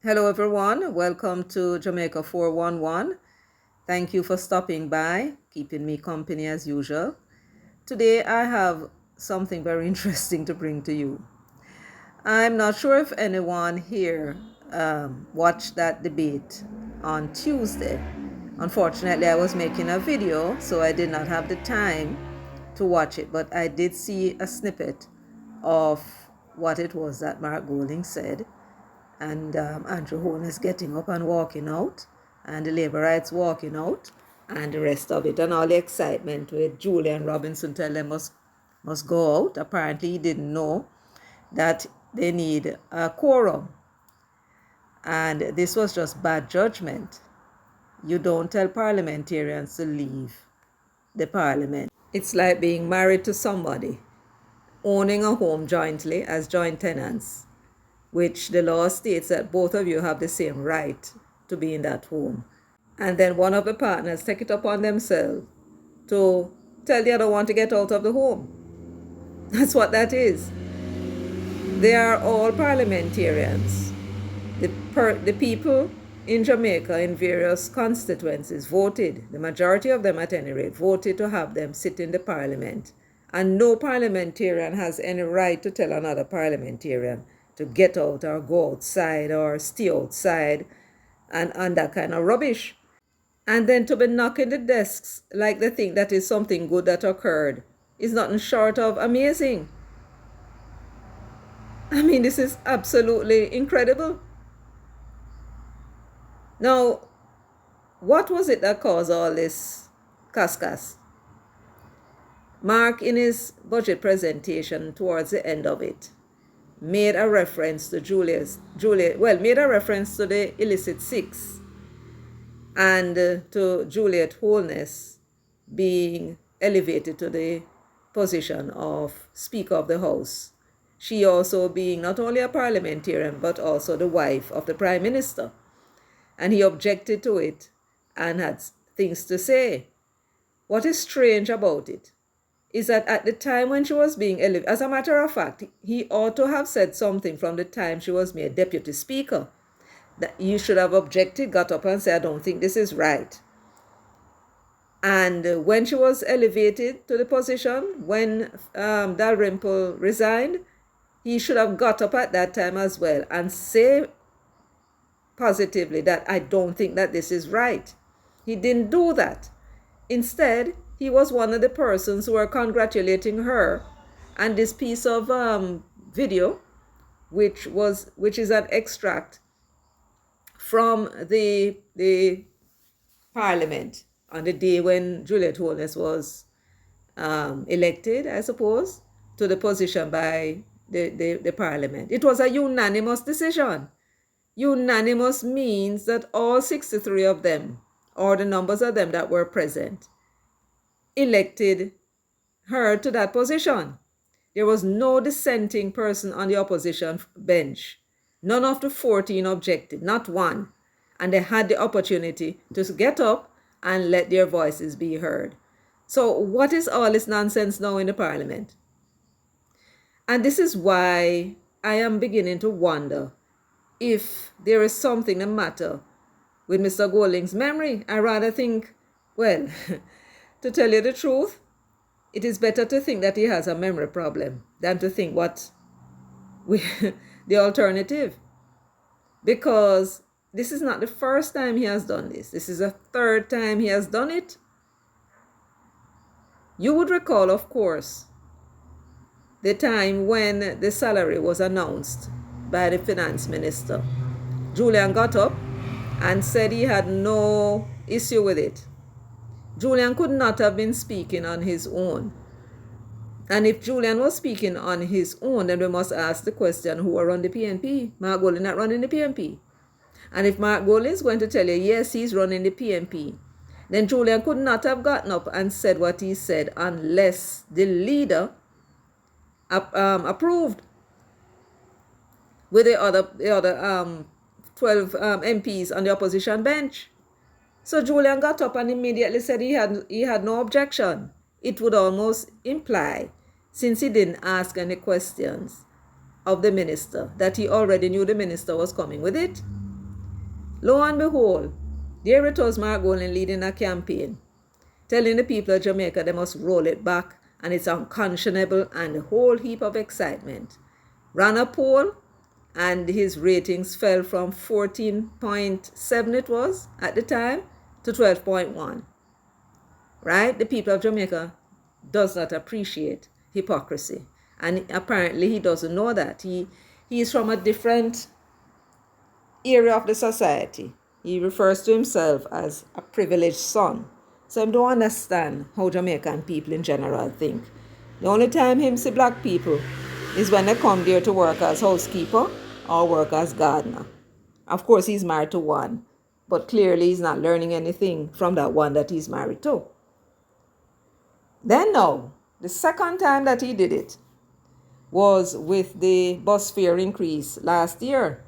Hello everyone, welcome to Jamaica 411. Thank you for stopping by, keeping me company as usual. Today I have something very interesting to bring to you. I'm not sure if anyone here watched that debate on Tuesday. Unfortunately, I was making a video, so I did not have the time to watch it, but I did see a snippet of what it was that Mark Golding said. And Andrew Holness getting up and walking out, and the Labourites walking out, and the rest of it, and all the excitement with Juliet and Robinson tell them must go out. Apparently, he didn't know that they need a quorum, and this was just bad judgment. You don't tell parliamentarians to leave the parliament. It's like being married to somebody, owning a home jointly as joint tenants, which the law states that both of you have the same right to be in that home. And then one of the partners take it upon themselves to tell the other one to get out of the home. That's what that is. They are all parliamentarians. The people in Jamaica in various constituencies voted, the majority of them at any rate, voted to have them sit in the parliament. And no parliamentarian has any right to tell another parliamentarian to get out or go outside or stay outside and that kind of rubbish. And then to be knocking the desks like they think that is something good that occurred is nothing short of amazing. I mean, this is absolutely incredible. Now, what was it that caused all this cascas? Mark, in his budget presentation towards the end of it, made a reference to made a reference to the illicit six and to Juliet Holness being elevated to the position of Speaker of the House. She also being not only a parliamentarian but also the wife of the Prime Minister. And he objected to it and had things to say. What is strange about it is that at the time when she was being elevated, as a matter of fact, he ought to have said something from the time she was made Deputy Speaker. That you should have objected, got up and said, I don't think this is right. And when she was elevated to the position, when Dalrymple resigned, he should have got up at that time as well and say positively that I don't think that this is right. He didn't do that. Instead, he was one of the persons who were congratulating her, and this piece of video, which is an extract from the Parliament on the day when Juliet Holness was elected, I suppose, to the position by the Parliament. It was a unanimous decision. Unanimous means that all 63 of them, or the numbers of them that were present, elected her to that position. There was no dissenting person on the opposition bench. None of the 14 objected, not one. And they had the opportunity to get up and let their voices be heard. So what is all this nonsense now in the Parliament? And this is why I am beginning to wonder if there is something the matter with Mr. Golding's memory. I rather think, well, to tell you the truth, it is better to think that he has a memory problem than to think the alternative. Because this is not the first time he has done this. This is the third time he has done it. You would recall, of course, the time when the salary was announced by the finance minister. Julian got up and said he had no issue with it. Julian could not have been speaking on his own. And if Julian was speaking on his own, then we must ask the question, who are on the PNP? Mark Golding not running the PNP. And if Mark Golding is going to tell you, yes, he's running the PNP, then Julian could not have gotten up and said what he said unless the leader approved with the other 12 MPs on the opposition bench. So Julian got up and immediately said he had no objection. It would almost imply, since he didn't ask any questions of the minister, that he already knew the minister was coming with it. Lo and behold, there it was Mark Golding leading a campaign, telling the people of Jamaica they must roll it back and it's unconscionable and a whole heap of excitement. Ran a poll and his ratings fell from 14.7 it was at the time to 12.1. Right? The people of Jamaica does not appreciate hypocrisy. And apparently he doesn't know that. He is from a different area of the society. He refers to himself as a privileged son. So I don't understand how Jamaican people in general think. The only time him see black people is when they come there to work as housekeeper or work as gardener. Of course, he's married to one, but clearly he's not learning anything from that one that he's married to. Then now, the second time that he did it was with the bus fare increase last year.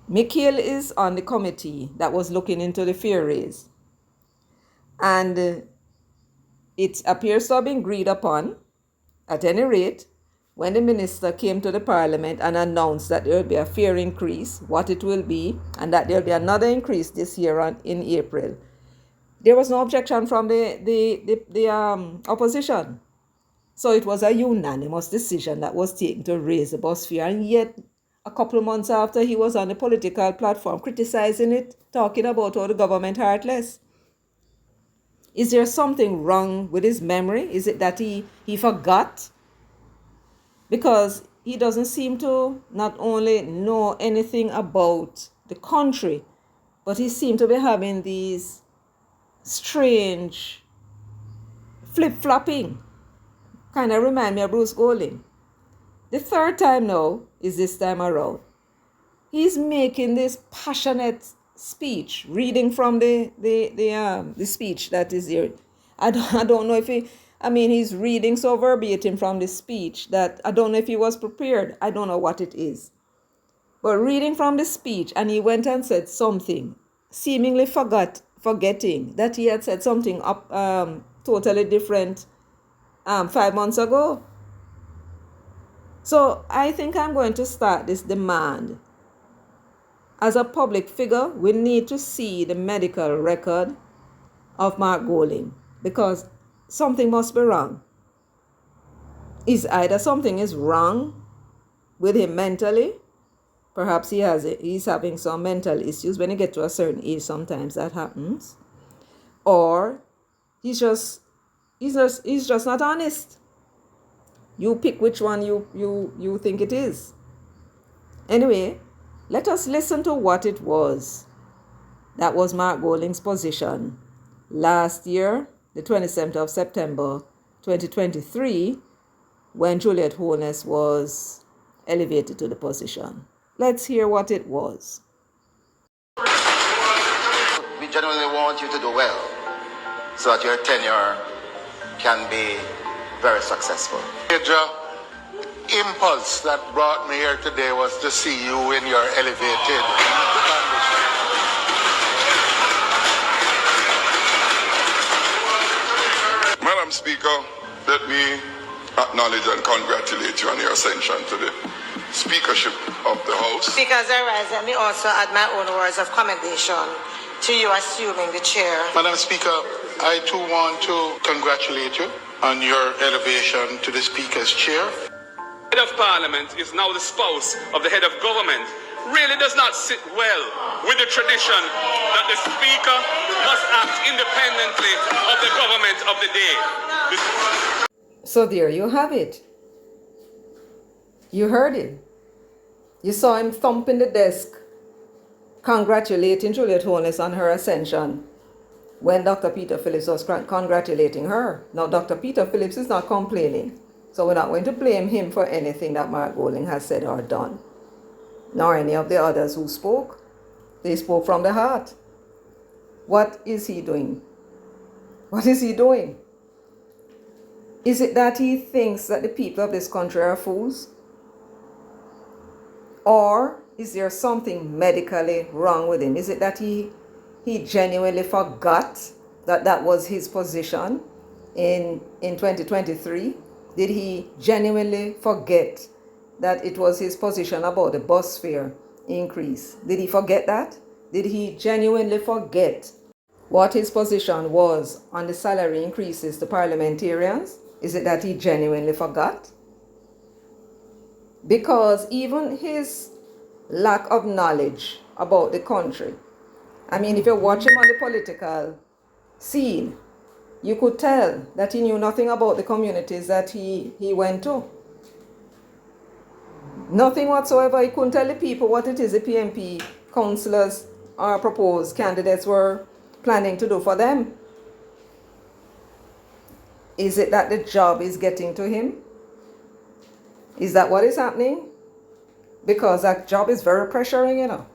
Mikhail is on the committee that was looking into the fare raise. And it appears to have been agreed upon, at any rate, when the minister came to the parliament and announced that there will be a fare increase, what it will be, and that there will be another increase this year in April. There was no objection from the opposition. So it was a unanimous decision that was taken to raise the bus fare. And yet, a couple of months after, he was on the political platform criticizing it, talking about how the government heartless. Is there something wrong with his memory? Is it that he forgot? Because he doesn't seem to not only know anything about the country, but he seemed to be having these strange flip-flopping. Kind of remind me of Bruce Golding. The third time now is this time around. He's making this passionate speech, reading from the speech that is here. I don't know if he's reading so verbatim from the speech that I don't know if he was prepared. I don't know what it is. But reading from the speech, and he went and said something, seemingly forgetting that he had said something totally different 5 months ago. So I think I'm going to start this demand. As a public figure, we need to see the medical record of Mark Golding because something must be wrong. Is either something is wrong with him mentally, perhaps he's having some mental issues. When you get to a certain age, sometimes that happens, or he's just not honest. You pick which one you think it is. Anyway, let us listen to what it was that was Mark Golding's position last year, the 27th of September 2023, when Juliet Holness was elevated to the position. Let's hear what it was. We genuinely want you to do well so that your tenure can be very successful. Major impulse that brought me here today was to see you in your elevated condition. Madam Speaker, let me acknowledge and congratulate you on your ascension to the speakership of the House. Speakers arise, let me also add my own words of commendation to you assuming the chair. Madam Speaker, I too want to congratulate you on your elevation to the Speaker's chair. The head of Parliament is now the spouse of the head of government. Really does not sit well with the tradition that the Speaker must act independently of the government of the day. So there you have it. You heard it. You saw him thumping the desk, congratulating Juliet Holness on her ascension when Dr. Peter Phillips was congratulating her. Now, Dr. Peter Phillips is not complaining, so we're not going to blame him for anything that Mark Golding has said or done, nor any of the others who spoke. They spoke from the heart. What is he doing? What is he doing? Is it that he thinks that the people of this country are fools? Or is there something medically wrong with him? Is it that he genuinely forgot that that was his position in 2023? Did he genuinely forget that it was his position about the bus fare increase. Did he forget that? Did he genuinely forget what his position was on the salary increases to parliamentarians? Is it that he genuinely forgot? Because even his lack of knowledge about the country, I mean, if you watch him on the political scene, you could tell that he knew nothing about the communities that he went to. Nothing whatsoever. He couldn't tell the people what it is the PMP councillors or proposed candidates were planning to do for them. Is it that the job is getting to him? Is that what is happening? Because that job is very pressuring, you know.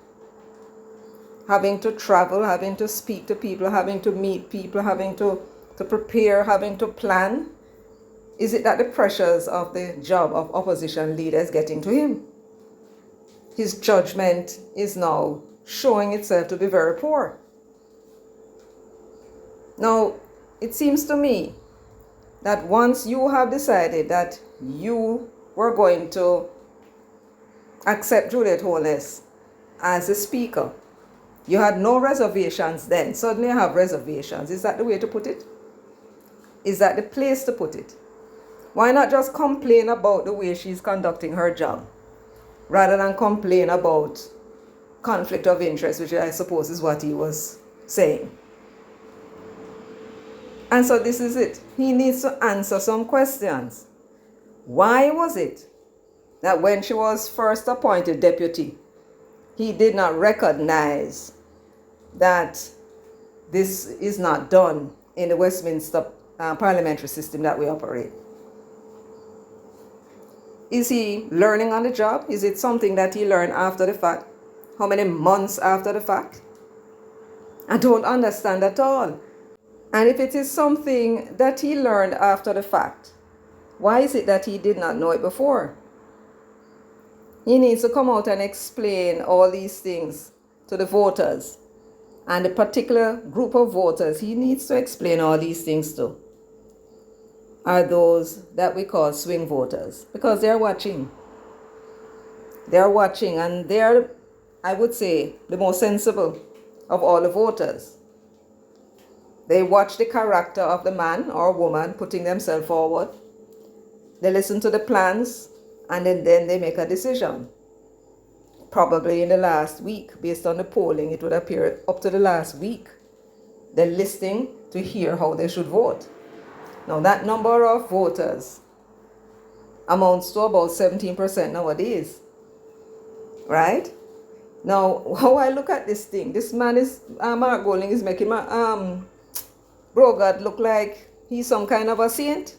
Having to travel, having to speak to people, having to meet people, having to prepare, having to plan. Is it that the pressures of the job of opposition leader is getting to him? His judgment is now showing itself to be very poor. Now, it seems to me that once you have decided that you were going to accept Juliet Holness as a speaker, you had no reservations then. Suddenly you have reservations. Is that the way to put it? Is that the place to put it? Why not just complain about the way she's conducting her job rather than complain about conflict of interest, which I suppose is what he was saying? And so this is it. He needs to answer some questions. Why was it that when she was first appointed deputy, he did not recognize that this is not done in the Westminster parliamentary system that we operate? Is he learning on the job? Is it something that he learned after the fact? How many months after the fact? I don't understand at all. And if it is something that he learned after the fact, why is it that he did not know it before? He needs to come out and explain all these things to the voters. And the particular group of voters he needs to explain all these things to are those that we call swing voters, because they're watching. They're watching, and they're, I would say, the most sensible of all the voters. They watch the character of the man or woman putting themselves forward. They listen to the plans, and then they make a decision. Probably in the last week, based on the polling, it would appear up to the last week, they're listening to hear how they should vote. Now, that number of voters amounts to about 17% nowadays, right? Now, how I look at this thing, this man is, Mark Golding is making Brogard look like he's some kind of a saint.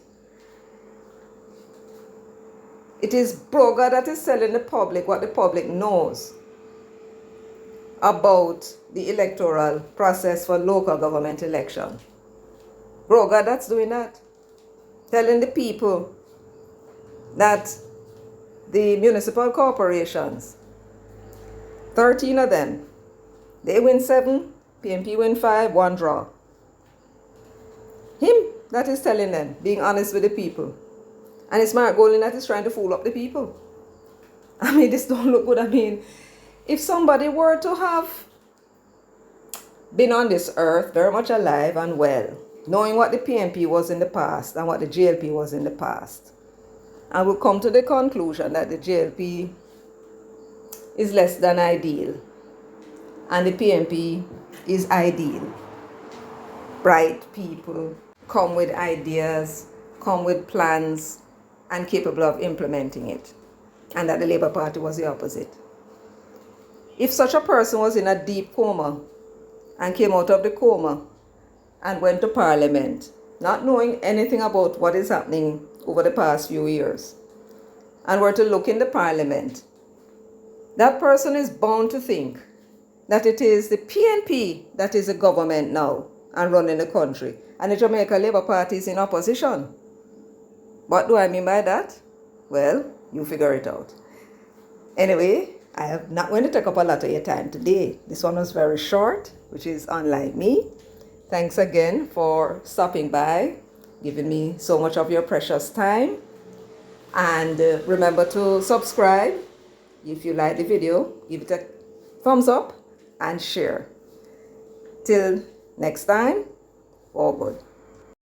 It is Brogard that is telling the public what the public knows about the electoral process for local government election. Brogard that's doing that. Telling the people that the municipal corporations, 13 of them, they win 7, PMP win 5, 1 draw. Him that is telling them, being honest with the people. And it's Mark Golding that is trying to fool up the people. I mean, this don't look good. I mean, if somebody were to have been on this earth, very much alive and well, knowing what the PMP was in the past and what the JLP was in the past, and will come to the conclusion that the JLP is less than ideal and the PMP is ideal. Bright people come with ideas, come with plans, and capable of implementing it, and that the Labour Party was the opposite. If such a person was in a deep coma and came out of the coma and went to Parliament, not knowing anything about what is happening over the past few years, and were to look in the Parliament, that person is bound to think that it is the PNP that is the government now and running the country, and the Jamaica Labour Party is in opposition. What do I mean by that? Well, you figure it out. Anyway, I am not going to take up a lot of your time today. This one was very short, which is unlike me. Thanks again for stopping by, giving me so much of your precious time. And remember to subscribe If you like the video, give it a thumbs up and share. Till next time, all good.